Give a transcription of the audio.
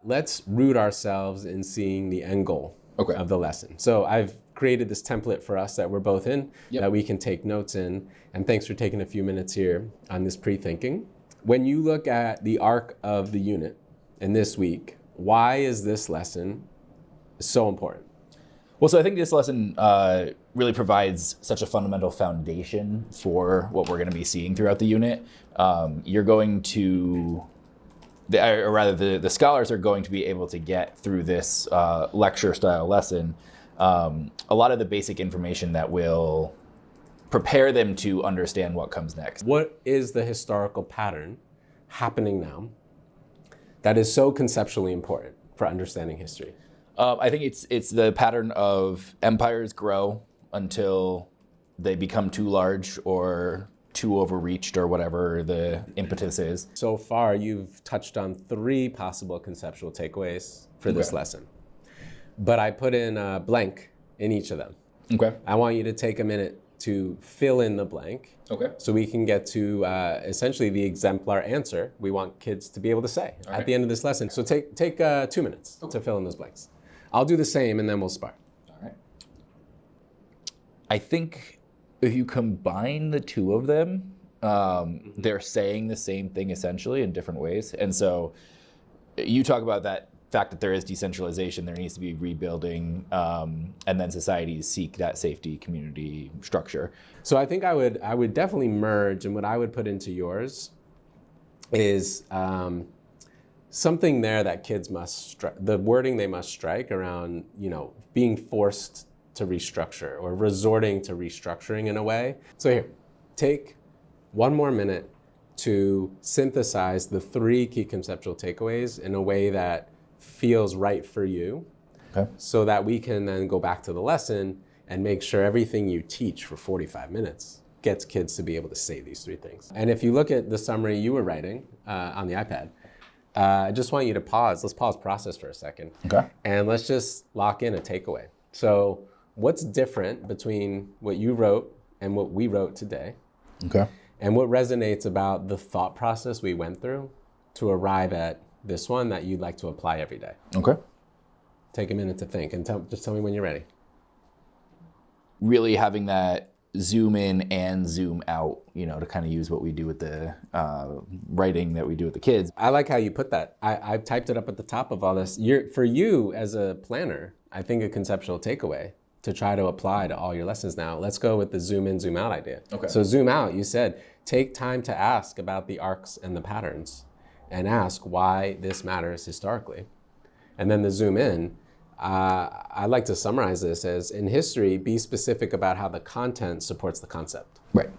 let's root ourselves in seeing the end goal Okay. of the lesson. So I've created this template for us that we're both in, Yep. that we can take notes in. And thanks for taking a few minutes here on this pre-thinking. When you look at the arc of the unit in this week, why is this lesson so important? Well, so I think this lesson really provides such a fundamental foundation for what we're going to be seeing throughout the unit. You're going to, or rather the scholars are going to be able to get through this lecture style lesson a lot of the basic information that will prepare them to understand what comes next. What is the historical pattern happening now that is so conceptually important for understanding history? I think it's the pattern of empires grow until they become too large or too overreached or whatever the impetus is. So far, you've touched on 3 possible conceptual takeaways for this lesson. But I put in a blank in each of them. Okay. I want you to take a minute to fill in the blank. Okay. So we can get to essentially the exemplar answer we want kids to be able to say at the end of this lesson. So take 2 minutes to fill in those blanks. I'll do the same and then we'll spar. All right. I think if you combine the 2 of them, they're saying the same thing essentially in different ways. And so you talk about that fact that there is decentralization, there needs to be rebuilding, and then societies seek that safety community structure. So I think I would definitely merge, and what I would put into yours is something there that kids must the wording they must strike around, being forced to restructure or resorting to restructuring in a way. So here, take 1 more minute to synthesize the 3 key conceptual takeaways in a way that feels right for you, so that we can then go back to the lesson and make sure everything you teach for 45 minutes gets kids to be able to say these 3 things. And if you look at the summary you were writing on the iPad, I just want you to pause. Let's pause process for a second. Okay. And let's just lock in a takeaway. So what's different between what you wrote and what we wrote today? Okay. And what resonates about the thought process we went through to arrive at this one that you'd like to apply every day? Okay. Take a minute to think and just tell me when you're ready. Really having that zoom in and zoom out, to kind of use what we do with the writing that we do with the kids. I like how you put that. I've typed it up at the top of all this. For you as a planner, I think a conceptual takeaway to try to apply to all your lessons now. Let's go with the zoom in, zoom out idea. Okay. So zoom out, you said, take time to ask about the arcs and the patterns and ask why this matters historically. And then the zoom in, I like to summarize this as, in history, be specific about how the content supports the concept. Right.